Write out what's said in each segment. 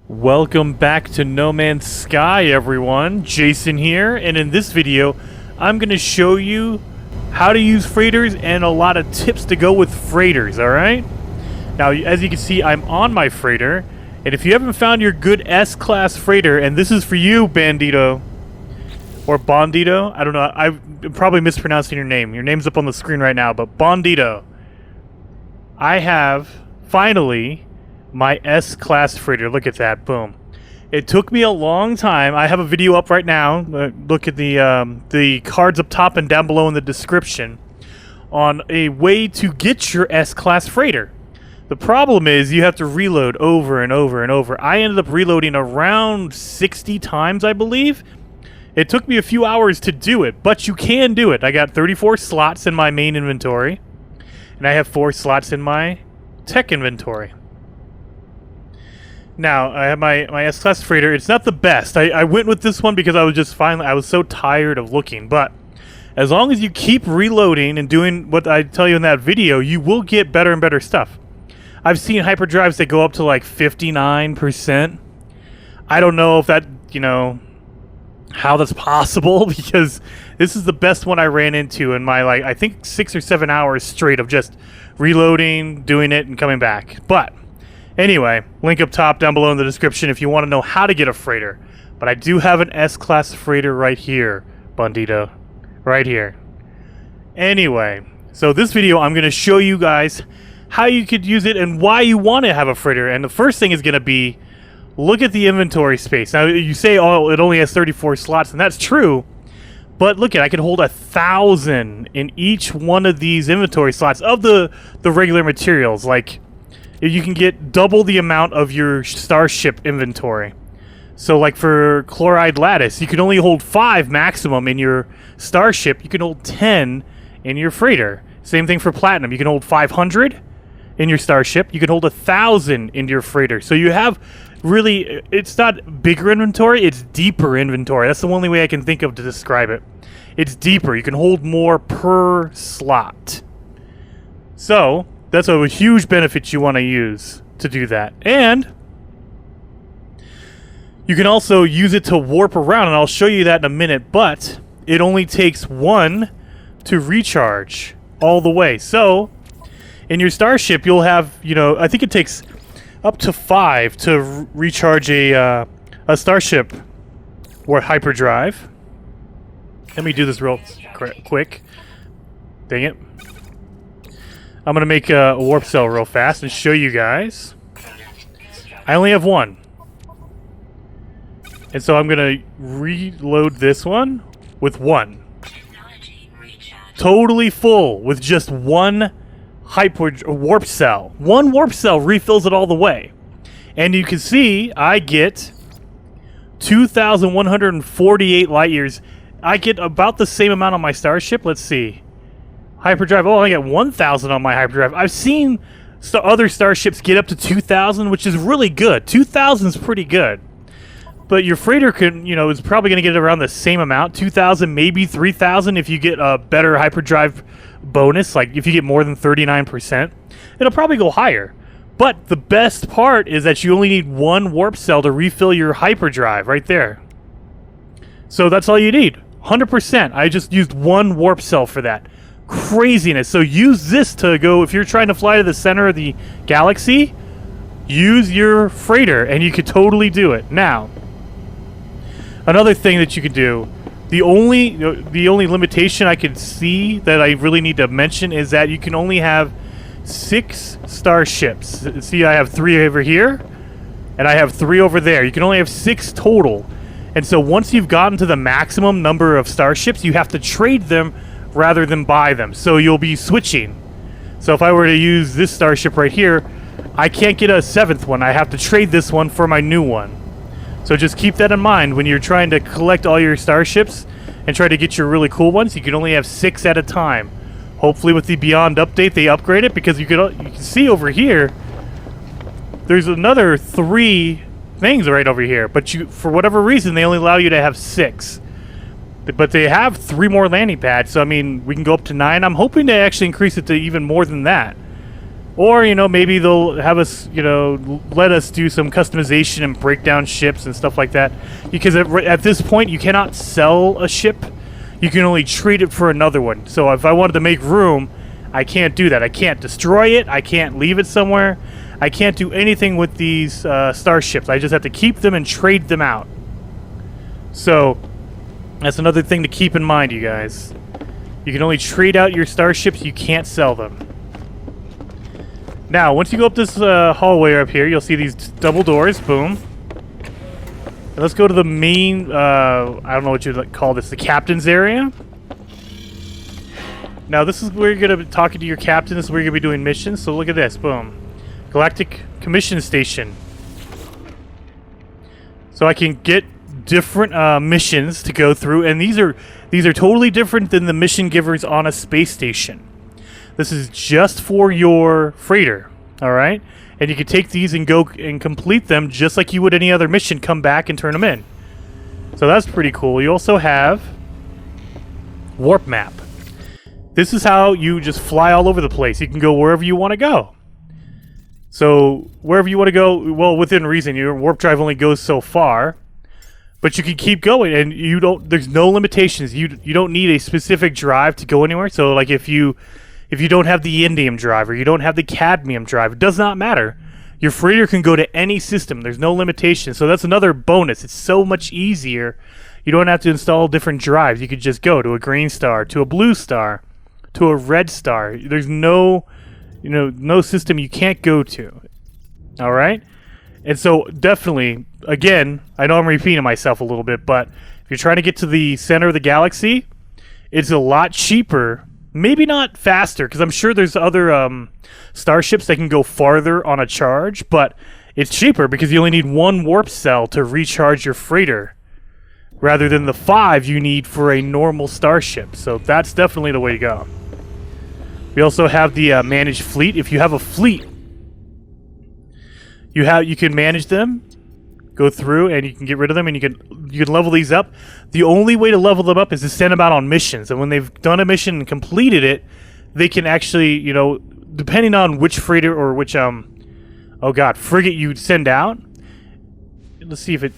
Welcome back to No Man's Sky, everyone. Jason here, and in this video, I'm going to show you how to use freighters and a lot of tips to go with freighters, alright? Now, as you can see, I'm on my freighter, and if you haven't found your good S-Class freighter, and this is for you, Bandito, or Bondito, I don't know, I'm probably mispronouncing your name. Your name's up on the screen right now, but Bondito, I have, finally, my S-Class freighter. Look at that. Boom. It took me a long time. I have a video up right now. Look at the cards up top and down below in the description on a way to get your S-Class freighter. The problem is you have to reload over and over and over. I ended up reloading around 60 times, I believe. It took me a few hours to do it, but you can do it. I got 34 slots in my main inventory, and I have 4 slots in my tech inventory. Now, I have my S-Class freighter. It's not the best. I went with this one because I was so tired of looking. But as long as you keep reloading and doing what I tell you in that video, you will get better and better stuff. I've seen hyperdrives that go up to like 59%. I don't know if that, how that's possible, because this is the best one I ran into in my, I think 6 or 7 hours straight of just reloading, doing it, and coming back. But anyway, link up top down below in the description if you want to know how to get a freighter. But I do have an S-Class freighter right here, Bandito. Right here. Anyway, so this video I'm going to show you guys how you could use it and why you want to have a freighter. And the first thing is going to be, look at the inventory space. Now, you say, oh, it only has 34 slots, and that's true. But look at, I could hold 1,000 in each one of these inventory slots of the regular materials. Like, you can get double the amount of your starship inventory. So like for chloride lattice, you can only hold 5 maximum in your starship. You can hold 10 in your freighter. Same thing for platinum. You can hold 500 in your starship. You can hold 1,000 in your freighter. So you have really, it's not bigger inventory, it's deeper inventory. That's the only way I can think of to describe it. It's deeper. You can hold more per slot. So that's a huge benefit you want to use to do that. And you can also use it to warp around, and I'll show you that in a minute, but it only takes 1 to recharge all the way. So in your starship, you'll have, I think it takes up to 5 to recharge a starship or hyperdrive. Let me do this real quick. Dang it. I'm going to make a warp cell real fast and show you guys. I only have 1. And so I'm going to reload this one with 1. Totally full with just 1 warp cell. 1 warp cell refills it all the way. And you can see I get 2,148 light years. I get about the same amount on my starship. Let's see. Hyperdrive. Oh, I get 1,000 on my hyperdrive. I've seen other starships get up to 2,000, which is really good. 2,000 is pretty good. But your freighter is probably going to get around the same amount. 2,000, maybe 3,000 if you get a better hyperdrive bonus. Like if you get more than 39%, it'll probably go higher. But the best part is that you only need 1 warp cell to refill your hyperdrive right there. So that's all you need. 100%. I just used 1 warp cell for that. Craziness. So use this to go, if you're trying to fly to the center of the galaxy, use your freighter and you could totally do it. Now, another thing that you could do, the only limitation I could see that I really need to mention is that you can only have 6 starships. See, I have 3 over here and I have 3 over there. You can only have 6 total. And so once you've gotten to the maximum number of starships, you have to trade them rather than buy them. So you'll be switching. So if I were to use this starship right here, I can't get a 7th one. I have to trade this one for my new one. So just keep that in mind when you're trying to collect all your starships and try to get your really cool ones. You can only have 6 at a time. Hopefully with the Beyond update they upgrade it, because you can see over here there's another 3 things right over here, but for whatever reason they only allow you to have 6. But they have 3 more landing pads, so I mean, we can go up to 9. I'm hoping to actually increase it to even more than that. Or, you know, maybe they'll have us, you know, let us do some customization and break down ships and stuff like that. Because at this point, you cannot sell a ship. You can only trade it for another one. So if I wanted to make room, I can't do that. I can't destroy it. I can't leave it somewhere. I can't do anything with these starships. I just have to keep them and trade them out. So that's another thing to keep in mind, you guys. You can only trade out your starships. You can't sell them. Now, once you go up this hallway up here, you'll see these double doors. Boom. And let's go to the main, I don't know what you'd call this, the captain's area. Now, this is where you're going to be talking to your captain. This is where you're going to be doing missions. So look at this. Boom. Galactic Commission Station. So I can get different missions to go through. And these are totally different than the mission givers on a space station. This is just for your freighter, all right? And you can take these and go and complete them just like you would any other mission, come back and turn them in. So that's pretty cool. You also have Warp Map. This is how you just fly all over the place. You can go wherever you want to go. So wherever you want to go, well, within reason, your warp drive only goes so far. But you can keep going, and there's no limitations. You don't need a specific drive to go anywhere. So like if you don't have the indium drive or you don't have the cadmium drive, it does not matter. Your freighter can go to any system. There's no limitation. So that's another bonus. It's so much easier. You don't have to install different drives. You could just go to a green star, to a blue star, to a red star. There's no system you can't go to. All right? And so definitely, again, I know I'm repeating myself a little bit, but if you're trying to get to the center of the galaxy, it's a lot cheaper. Maybe not faster, because I'm sure there's other starships that can go farther on a charge, but it's cheaper because you only need one warp cell to recharge your freighter, rather than the 5 you need for a normal starship. So that's definitely the way to go. We also have the managed fleet. If you have a fleet, you can manage them, go through, and you can get rid of them, and you can level these up. The only way to level them up is to send them out on missions, and when they've done a mission and completed it, they can actually, you know, depending on which freighter or which frigate you send out. Let's see if it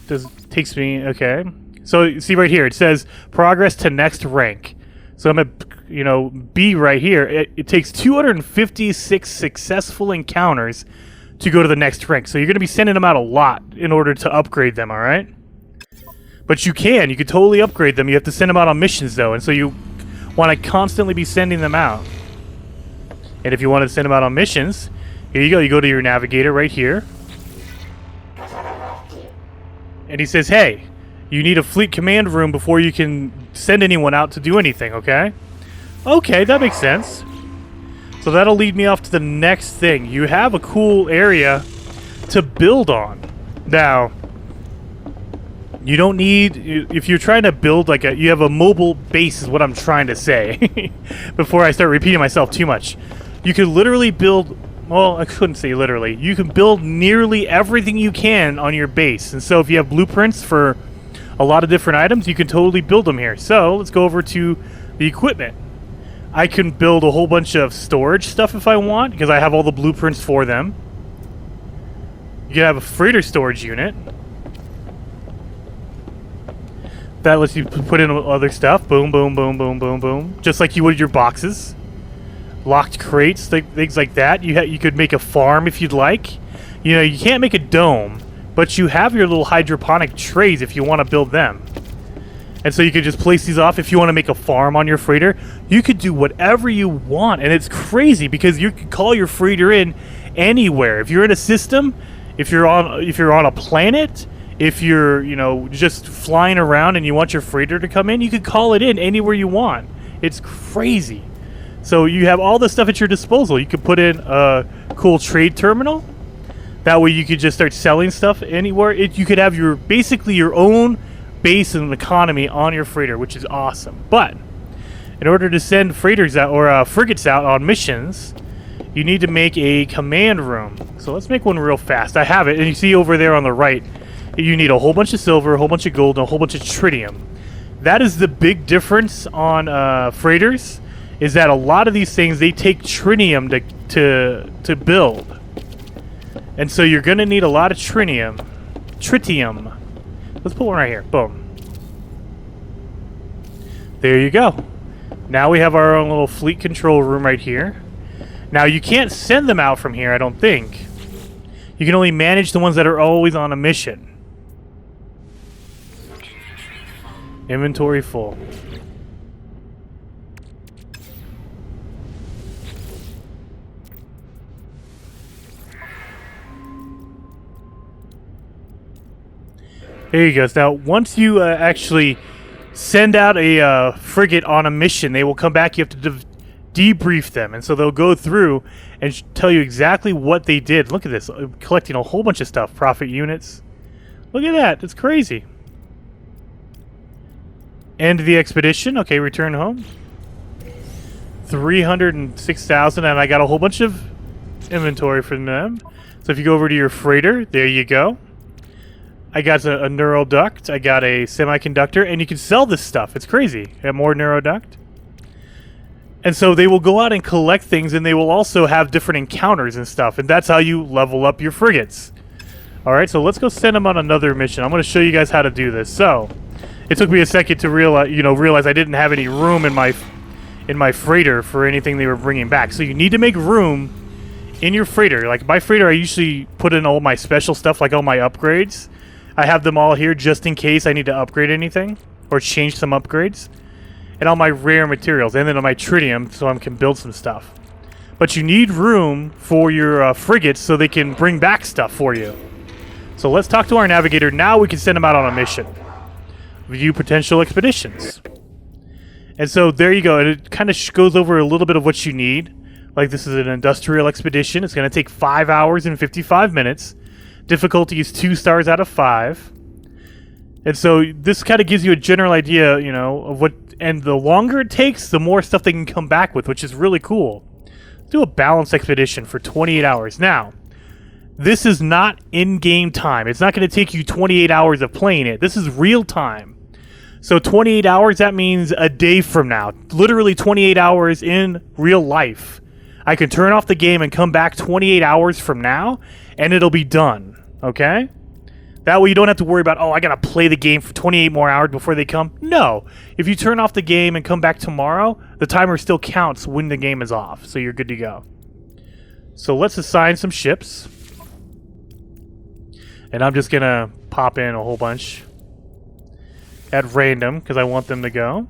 takes me. Okay, so see right here, it says progress to next rank. So I'm at, you know, B right here. It takes 256 successful encounters to go to the next rank. So you're going to be sending them out a lot in order to upgrade them, all right? But you could totally upgrade them. You have to send them out on missions, though, and so you want to constantly be sending them out. And if you want to send them out on missions, here you go. You go to your navigator right here. And he says, hey, you need a fleet command room before you can send anyone out to do anything, okay? Okay, that makes sense. So that'll lead me off to the next thing. You have a cool area to build on. Now, you don't need, if you're trying to build you have a mobile base is what I'm trying to say before I start repeating myself too much. You could literally build, well, I couldn't say literally. You can build nearly everything you can on your base. And so if you have blueprints for a lot of different items, you can totally build them here. So let's go over to the equipment. I can build a whole bunch of storage stuff if I want, because I have all the blueprints for them. You can have a freighter storage unit. That lets you put in other stuff. Boom, boom, boom, boom, boom, boom. Just like you would your boxes. Locked crates, things like that. You could make a farm if you'd like. You know, you can't make a dome, but you have your little hydroponic trays if you want to build them. And so you could just place these off if you want to make a farm on your freighter. You could do whatever you want, and it's crazy because you can call your freighter in anywhere. If you're in a system, if you're on a planet, if you're, you know, just flying around and you want your freighter to come in, you could call it in anywhere you want. It's crazy. So you have all this stuff at your disposal. You could put in a cool trade terminal. That way you could just start selling stuff anywhere. You could have basically your own base and economy on your freighter, which is awesome. But in order to send freighters out or frigates out on missions, you need to make a command room. So let's make one real fast. I have it, and you see over there on the right, you need a whole bunch of silver, a whole bunch of gold, and a whole bunch of tritium. That is the big difference on freighters, is that a lot of these things, they take trinium to build. And so you're going to need a lot of tritium. Let's put one right here. Boom. There you go. Now we have our own little fleet control room right here. Now you can't send them out from here, I don't think. You can only manage the ones that are always on a mission. Inventory full. There you go. Now, once you actually send out a frigate on a mission, they will come back. You have to debrief them, and so they'll go through and tell you exactly what they did. Look at this, collecting a whole bunch of stuff. Profit units. Look at that. It's crazy. End the expedition. Okay, return home. 306,000, and I got a whole bunch of inventory from them. So if you go over to your freighter, there you go. I got a neuroduct, I got a semiconductor, and you can sell this stuff. It's crazy. I got more neuroduct. And so they will go out and collect things, and they will also have different encounters and stuff, and that's how you level up your frigates. Alright, so let's go send them on another mission. I'm going to show you guys how to do this. So, it took me a second to realize I didn't have any room in my freighter for anything they were bringing back. So you need to make room in your freighter. Like my freighter, I usually put in all my special stuff, like all my upgrades. I have them all here just in case I need to upgrade anything or change some upgrades. And all my rare materials, and then on my tritium, so I can build some stuff. But you need room for your frigates so they can bring back stuff for you. So let's talk to our navigator. Now we can send them out on a mission. View potential expeditions. And so there you go. And it kind of goes over a little bit of what you need. Like this is an industrial expedition. It's going to take 5 hours and 55 minutes. Difficulty is 2 stars out of 5. And so this kind of gives you a general idea, of what... And the longer it takes, the more stuff they can come back with, which is really cool. Let's do a balanced expedition for 28 hours. Now, this is not in-game time. It's not going to take you 28 hours of playing it. This is real time. So 28 hours, that means a day from now. Literally 28 hours in real life. I can turn off the game and come back 28 hours from now, and it'll be done. Okay? That way you don't have to worry about, I gotta play the game for 28 more hours before they come. No. If you turn off the game and come back tomorrow, the timer still counts when the game is off. So you're good to go. So let's assign some ships. And I'm just gonna pop in a whole bunch at random because I want them to go.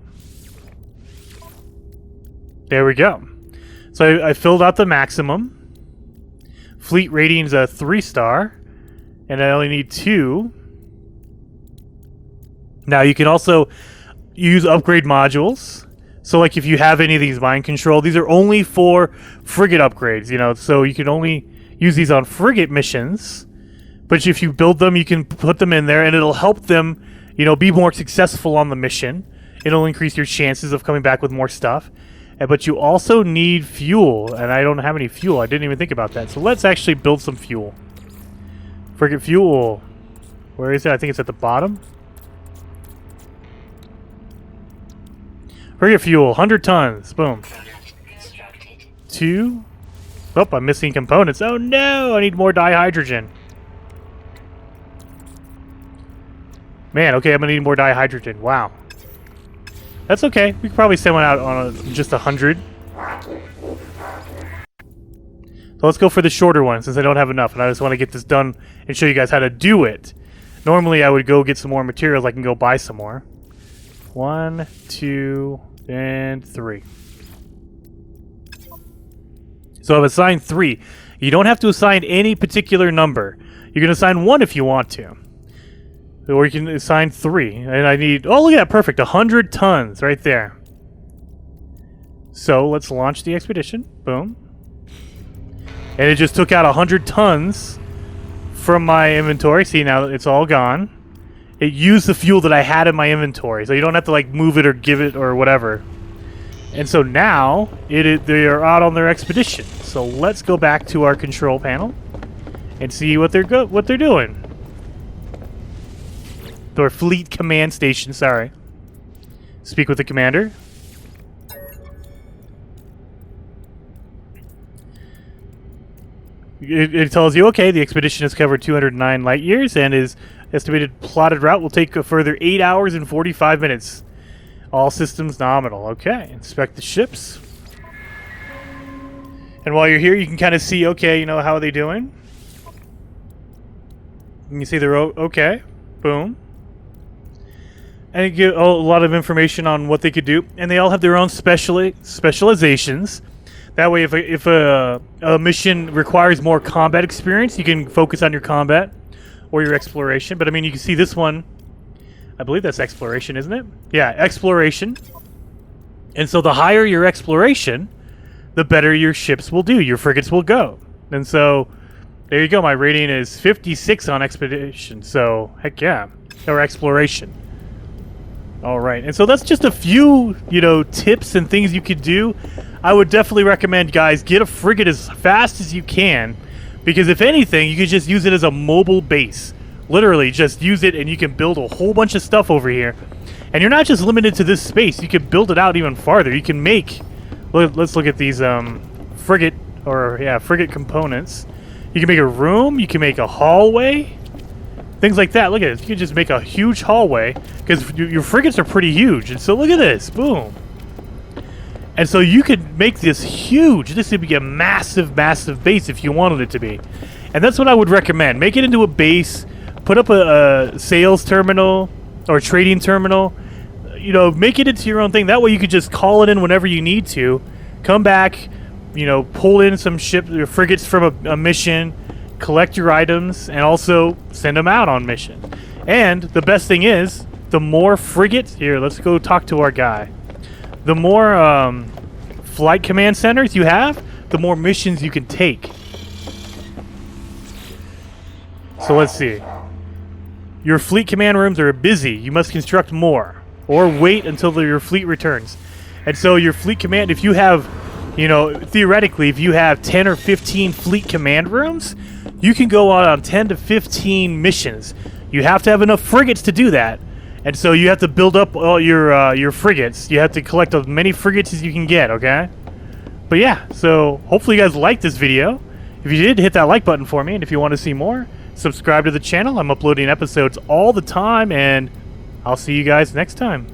There we go. So I filled out the maximum. Fleet rating's a 3-star. And I only need 2. Now you can also use upgrade modules. So like if you have any of these mind control, these are only for frigate upgrades, so you can only use these on frigate missions. But if you build them, you can put them in there and it'll help them, be more successful on the mission. It'll increase your chances of coming back with more stuff. But you also need fuel, and I don't have any fuel. I didn't even think about that. So let's actually build some fuel. Frigate fuel. Where is it? I think it's at the bottom. Frigate fuel, 100 tons. Boom. 2. Oh, I'm missing components. Oh no, I need more dihydrogen. Man, okay, I'm gonna need more dihydrogen. Wow. That's okay. We could probably send one out on just 100. So let's go for the shorter one since I don't have enough, and I just want to get this done and show you guys how to do it. Normally, I would go get some more materials. I can go buy some more. 1, 2, and 3. So I've assigned 3. You don't have to assign any particular number. You can assign 1 if you want to. Or you can assign 3. And I need... Oh, look at that. Perfect. 100 tons right there. So let's launch the expedition. Boom. And it just took out 100 tons from my inventory. See, now it's all gone. It used the fuel that I had in my inventory. So you don't have to like move it or give it or whatever. And so now they are out on their expedition. So let's go back to our control panel and see what they're doing. Or fleet command station, sorry. Speak with the commander. It tells you, okay, the expedition has covered 209 light years and is estimated plotted route will take a further 8 hours and 45 minutes. All systems nominal. Okay, inspect the ships. And while you're here, you can kind of see, okay, how are they doing? You can see they're okay. Boom. And you get a lot of information on what they could do. And they all have their own specializations. That way, if a mission requires more combat experience, you can focus on your combat or your exploration. But I mean, you can see this one. I believe that's exploration, isn't it? Yeah, exploration. And so the higher your exploration, the better your ships will do. Your frigates will go. And so there you go. My rating is 56 on expedition. So heck yeah, or exploration. All right, and so that's just a few, tips and things you could do. I would definitely recommend, guys, get a frigate as fast as you can, because if anything, you could just use it as a mobile base. Literally, just use it, and you can build a whole bunch of stuff over here. And you're not just limited to this space. You can build it out even farther. You can make. Let's look at these frigate components. You can make a room. You can make a hallway. Things like that. Look at it. You can just make a huge hallway because your frigates are pretty huge. And so look at this. Boom. And so you could make this huge. This would be a massive, massive base if you wanted it to be. And that's what I would recommend. Make it into a base. Put up a sales terminal or trading terminal. Make it into your own thing. That way you could just call it in whenever you need to. Come back, pull in some frigates from a mission. Collect your items, and also send them out on mission. And the best thing is, the more frigates... Here, let's go talk to our guy. The more flight command centers you have, the more missions you can take. So let's see. Your fleet command rooms are busy. You must construct more. Or wait until your fleet returns. And so your fleet command, if you have... theoretically, if you have 10 or 15 fleet command rooms, you can go on 10 to 15 missions. You have to have enough frigates to do that. And so you have to build up all your frigates. You have to collect as many frigates as you can get, okay? But yeah, so hopefully you guys liked this video. If you did, hit that like button for me. And if you want to see more, subscribe to the channel. I'm uploading episodes all the time, and I'll see you guys next time.